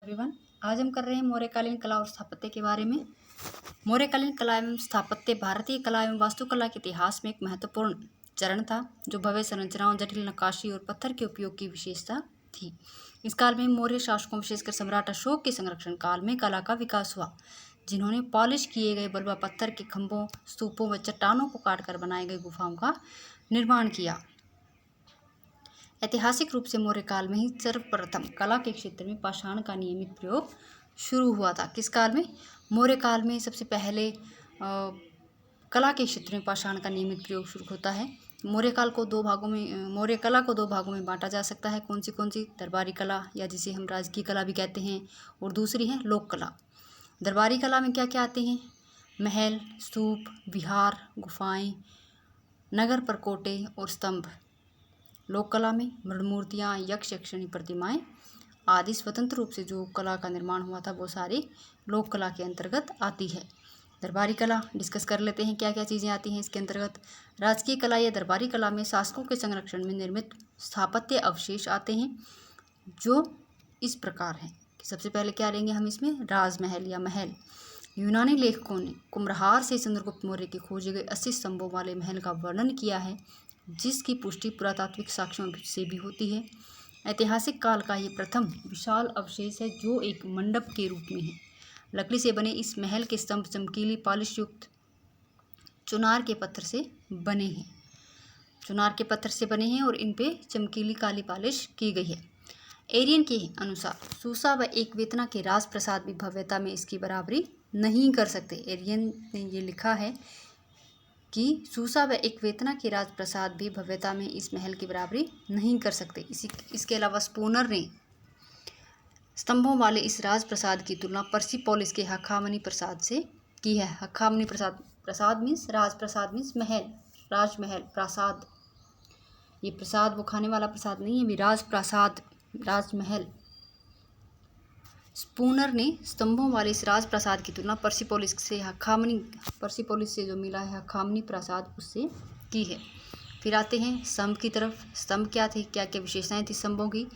Everyone. आज हम कर रहे हैं मौर्यकालीन कला और स्थापत्य के बारे में। मौर्यकालीन कला एवं स्थापत्य भारतीय कला एवं वास्तुकला के इतिहास में एक महत्वपूर्ण चरण था, जो भव्य संरचनाओं, जटिल नक्काशी और पत्थर के उपयोग की विशेषता थी। इस काल में मौर्य शासकों, विशेषकर सम्राट अशोक के संरक्षण काल में कला का विकास हुआ, जिन्होंने पॉलिश किए गए बलुआ पत्थर के खंभों, स्तूपों व चट्टानों को काटकर बनाए गए गुफाओं का निर्माण किया। ऐतिहासिक रूप से मौर्य काल में ही सर्वप्रथम कला के क्षेत्र में पाषाण का नियमित प्रयोग शुरू हुआ था। किस काल में? मौर्य काल में सबसे पहले कला के क्षेत्र में पाषाण का नियमित प्रयोग शुरू होता है। मौर्य कला को दो भागों में बांटा जा सकता है। कौन सी? दरबारी कला, या जिसे हम राजकीय कला भी कहते हैं, और दूसरी है लोक कला। दरबारी कला में क्या क्या आते हैं? महल, स्तूप, विहार, गुफाएं, नगर परकोटे और स्तंभ। लोक कला में मृणमूर्तियाँ, यक्ष यक्षिणी प्रतिमाएं आदि स्वतंत्र रूप से जो कला का निर्माण हुआ था, वो सारी लोक कला के अंतर्गत आती है। दरबारी कला डिस्कस कर लेते हैं, क्या क्या चीज़ें आती हैं इसके अंतर्गत। राजकीय कला या दरबारी कला में शासकों के संरक्षण में निर्मित स्थापत्य अवशेष आते हैं, जो इस प्रकार हैं कि सबसे पहले क्या लेंगे हम इसमें? राजमहल या महल। यूनानी लेखकों ने कुम्भलहार से चंद्रगुप्त मौर्य के खोजे गए 80 स्तंभों वाले महल का वर्णन किया है, जिसकी पुष्टि पुरातात्विक साक्ष्यों से भी होती है। ऐतिहासिक काल का ये प्रथम विशाल अवशेष है, जो एक मंडप के रूप में है। लकड़ी से बने इस महल के स्तंभ चमकीली पॉलिश युक्त चुनार के पत्थर से बने हैं। चुनार के पत्थर से बने हैं और इन पे चमकीली काली पॉलिश की गई है। एरियन के अनुसार सूसा व एकवेतना के राजप्रसाद भी भव्यता में इसकी बराबरी नहीं कर सकते। एरियन ने ये लिखा है कि सूसा व एकवेतना के राजप्रसाद भी भव्यता में इस महल की बराबरी नहीं कर सकते। इसके अलावा स्पूनर ने स्तंभों वाले इस राजप्रसाद की तुलना पर्सिपोलिस के हखामनी प्रसाद से की है। हखामनी प्रसाद मीन्स राजप्रसाद मीन्स महल, राजमहल, प्रासाद। ये प्रसाद वो खाने वाला प्रसाद नहीं है, राजप्रसाद, राजमहल। स्पूनर ने स्तंभों वाले इस राजप्रसाद की तुलना पर्सिपोलिस से जो मिला है हखामनी प्रसाद, उससे की है। फिर आते हैं स्तंभ की तरफ। स्तंभ क्या थे, क्या क्या विशेषताएं थी स्तंभों की?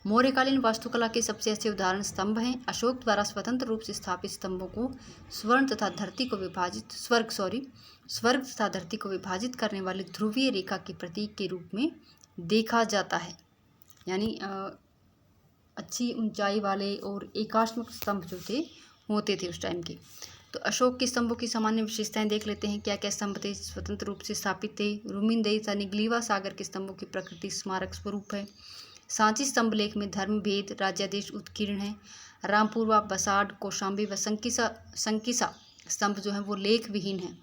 मौर्यकालीन वास्तुकला के सबसे अच्छे उदाहरण स्तंभ हैं। अशोक द्वारा स्वतंत्र रूप से स्थापित स्तंभों को स्वर्ग तथा धरती को विभाजित करने वाली ध्रुवीय रेखा के प्रतीक के रूप में देखा जाता है। यानी अच्छी ऊंचाई वाले और एकात्मक स्तंभ जो थे होते थे उस टाइम के। तो अशोक के स्तंभों की सामान्य विशेषताएं देख लेते हैं। क्या क्या स्तंभ थे? स्वतंत्र रूप से स्थापित थे। रुमिनदेही तथा निगलीवा सागर के स्तंभों की प्रकृति स्मारक स्वरूप है। सांची स्तंभ लेख में धर्म भेद राज्यादेश उत्कीर्ण है। रामपुरवा, बसाड, कौशाम्बी व संकिसा स्तंभ जो है वो लेख विहीन है।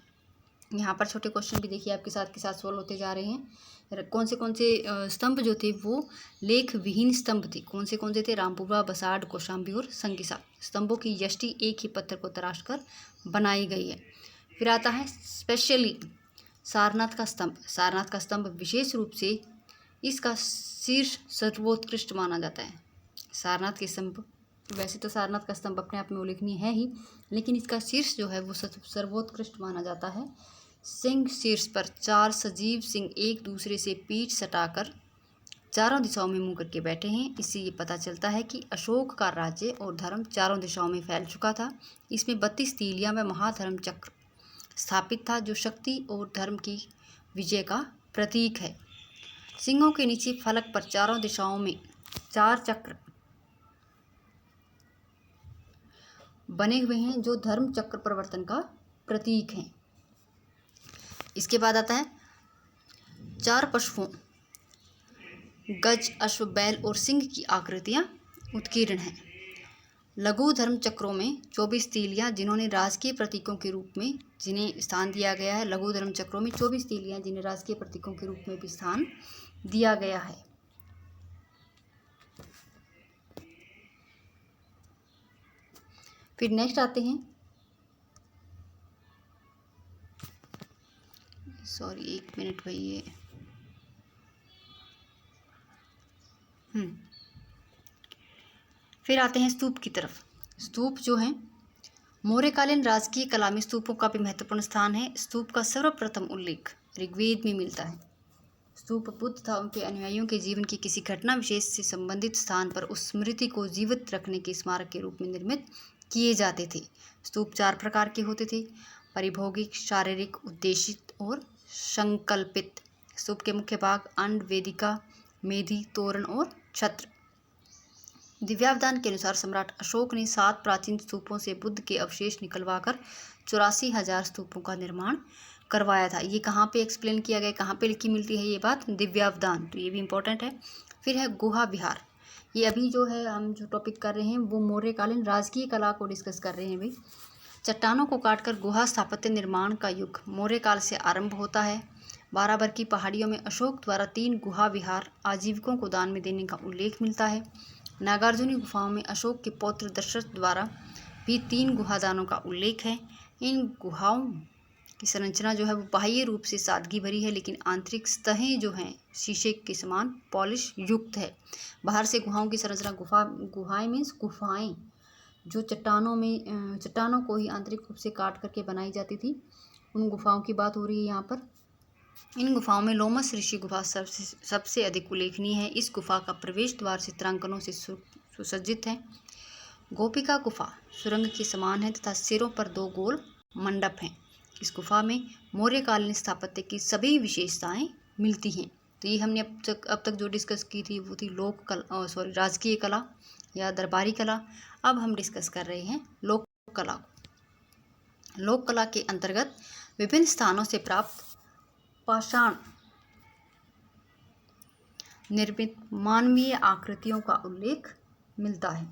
यहाँ पर छोटे क्वेश्चन भी देखिए आपके साथ सोल्व होते जा रहे हैं। कौन से स्तंभ जो थे वो लेख विहीन स्तंभ थे? कौन से थे? रामपुरवा, बसाड, कौशाम्बी और संकिसा। स्तंभों की यष्टि एक ही पत्थर को तराशकर बनाई गई है। फिर आता है स्पेशली सारनाथ का स्तंभ। सारनाथ का स्तंभ विशेष रूप से इसका शीर्ष सर्वोत्कृष्ट माना जाता है। सारनाथ के स्तंभ, वैसे तो सारनाथ का स्तंभ अपने आप में उल्लेखनीय है ही, लेकिन इसका शीर्ष जो है वो सर्वोत्कृष्ट माना जाता है। सिंह शीर्ष पर 4 सजीव सिंह एक दूसरे से पीठ सटाकर चारों दिशाओं में मुंह करके बैठे हैं। इससे ये पता चलता है कि अशोक का राज्य और धर्म चारों दिशाओं में फैल चुका था। इसमें 32 तीलियां व महाधर्म चक्र स्थापित था, जो शक्ति और धर्म की विजय का प्रतीक है। सिंहों के नीचे फलक पर चारों दिशाओं में 4 चक्र बने हुए हैं, जो धर्म चक्र परिवर्तन का प्रतीक हैं। इसके बाद आता है 4 पशुओं गज, अश्व, बैल और सिंह की आकृतियां उत्कीर्ण हैं। लघु धर्म चक्रों में 24 तीलियां, जिन्होंने राजकीय प्रतीकों के रूप में जिन्हें स्थान दिया गया है। लघु धर्म चक्रों में 24 तीलियां, जिन्हें राजकीय प्रतीकों के रूप में भी स्थान दिया गया है। फिर नेक्स्ट आते हैं, एक मिनट भाई, फिर आते हैं स्तूप की तरफ। स्तूप जो है मौर्यकालीन राजकीय कला में स्तूपों का भी महत्वपूर्ण स्थान है। स्तूप का सर्वप्रथम उल्लेख ऋग्वेद में मिलता है। स्तूप बुद्ध तथा उनके अनुयायियों के जीवन की किसी घटना विशेष से संबंधित स्थान पर उस स्मृति को जीवित रखने के स्मारक के रूप में निर्मित किए जाते थे। स्तूप 4 प्रकार के होते थे: परिभोगिक, शारीरिक, उद्देशित और संकल्पित। स्तूप के मुख्य भाग अंड, वेदिका, मेधी, तोरण और छत्र। दिव्यावदान के अनुसार सम्राट अशोक ने 7 प्राचीन स्तूपों से बुद्ध के अवशेष निकलवाकर 84,000 स्तूपों का निर्माण करवाया था। ये कहाँ पे एक्सप्लेन किया गया, कहाँ पे लिखी मिलती है ये बात? दिव्यावदान, तो ये भी इम्पोर्टेंट है। फिर है गुहा विहार। ये अभी जो है हम जो टॉपिक कर रहे हैं वो मौर्यकालीन राजकीय कला को डिस्कस कर रहे हैं भाई। चट्टानों को काटकर गुहा स्थापत्य निर्माण का युग मौर्य काल से आरंभ होता है। बाराबर की पहाड़ियों में अशोक द्वारा 3 गुहा विहार आजीविकों को दान में देने का उल्लेख मिलता है। नागार्जुनी गुफाओं में अशोक के पौत्र दशरथ द्वारा भी 3 गुहादानों का उल्लेख है। इन गुहाओं की संरचना जो है वो बाह्य रूप से सादगी भरी है, लेकिन आंतरिक सतहें जो हैं शीशे के समान पॉलिश युक्त है। बाहर से गुहाओं की संरचना गुहाएं मीन्स गुफाएं जो चट्टानों को ही आंतरिक रूप से काट करके बनाई जाती थी, उन गुफाओं की बात हो रही है यहाँ पर। इन गुफाओं में लोमस ऋषि गुफा सबसे अधिक उल्लेखनीय है। इस गुफा का प्रवेश द्वार चित्रांकनों से सुसज्जित है। गोपिका गुफा सुरंग के समान है तथा सिरों पर 2 गोल मंडप हैं। इस गुफा में मौर्यकालीन स्थापत्य की सभी विशेषताएं मिलती हैं। तो ये हमने अब तक जो डिस्कस की थी वो थी राजकीय कला या दरबारी कला। अब हम डिस्कस कर रहे हैं लोक कला को। लोक कला के अंतर्गत विभिन्न स्थानों से प्राप्त पाषाण निर्मित मानवीय आकृतियों का उल्लेख मिलता है।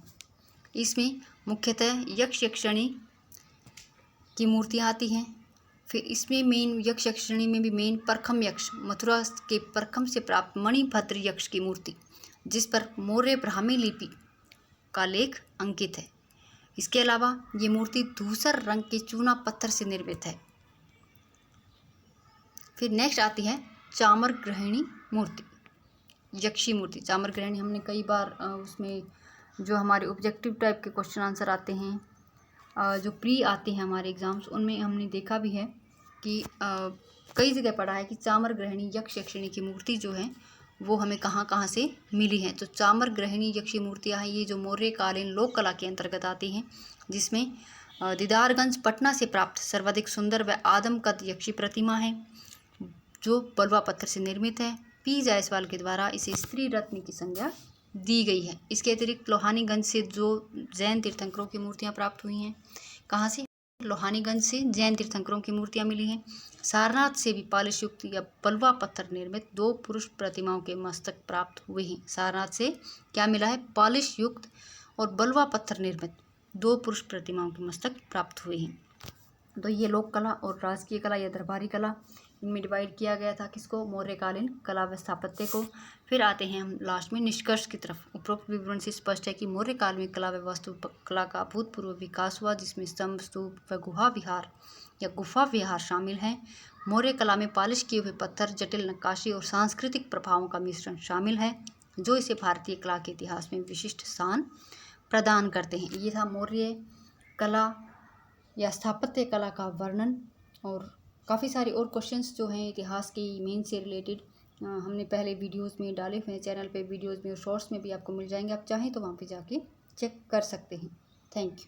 इसमें मुख्यतः यक्ष यक्षिणी की मूर्तियाँ आती हैं। फिर इसमें मेन यक्ष यक्षिणी में भी मेन परखम यक्ष, मथुरा के परखम से प्राप्त मणिभद्र यक्ष की मूर्ति, जिस पर मौर्य ब्राह्मी लिपि का लेख अंकित है। इसके अलावा ये मूर्ति धूसर रंग के चूना पत्थर से निर्मित है। फिर नेक्स्ट आती है चामर ग्रहिणी मूर्ति, यक्षी मूर्ति। चामर ग्रहिणी हमने कई बार उसमें जो हमारे ऑब्जेक्टिव टाइप के क्वेश्चन आंसर आते हैं, जो प्री आते हैं हमारे एग्जाम्स, उनमें हमने देखा भी है कि कई जगह पढ़ा है कि चामर ग्रहिणी यक्ष यक्षिणी की मूर्ति जो है वो हमें कहाँ कहाँ से मिली है। तो चामर ग्रहिणी यक्षी मूर्तियाँ हैं ये जो मौर्यकालीन लोक कला के अंतर्गत आती हैं, जिसमें दीदारगंज पटना से प्राप्त सर्वाधिक सुंदर व आदमकद यक्षी प्रतिमा है जो बलुआ पत्थर से निर्मित है। पी जायसवाल के द्वारा इसे स्त्री रत्न की संज्ञा दी गई है। इसके अतिरिक्त लोहानीगंज से जो जैन तीर्थंकरों की मूर्तियाँ प्राप्त हुई हैं, कहाँ से? लोहानीगंज से जैन तीर्थंकरों की मूर्तियाँ मिली हैं। सारनाथ से भी पालिश युक्त या बलुआ पत्थर निर्मित 2 पुरुष प्रतिमाओं के मस्तक प्राप्त हुए हैं। सारनाथ से क्या मिला है? पालिश युक्त और बलुआ पत्थर निर्मित 2 पुरुष प्रतिमाओं के मस्तक प्राप्त हुए हैं। तो ये लोक कला और राजकीय कला या दरबारी कला, इनमें डिवाइड किया गया था किसको? मौर्यकालीन कला व स्थापत्य को। फिर आते हैं हम लास्ट में निष्कर्ष की तरफ। उपरोक्त विवरण से स्पष्ट है कि मौर्य काल में कला व वास्तुकला का अभूतपूर्व विकास हुआ, जिसमें स्तंभ, स्तूप व गुहा विहार या गुफा विहार शामिल हैं। मौर्य कला में पालिश किए हुए पत्थर, जटिल नक्काशी और सांस्कृतिक प्रभावों का मिश्रण शामिल है, जो इसे भारतीय कला के इतिहास में विशिष्ट स्थान प्रदान करते हैं। ये था मौर्य कला या स्थापत्य कला का वर्णन। और काफ़ी सारे और क्वेश्चंस जो हैं इतिहास के मेन से रिलेटेड हमने पहले वीडियोस में डाले हुए हैं चैनल पे, वीडियोस में और शॉर्ट्स में भी आपको मिल जाएंगे। आप चाहें तो वहाँ पे जाके चेक कर सकते हैं। Thank you.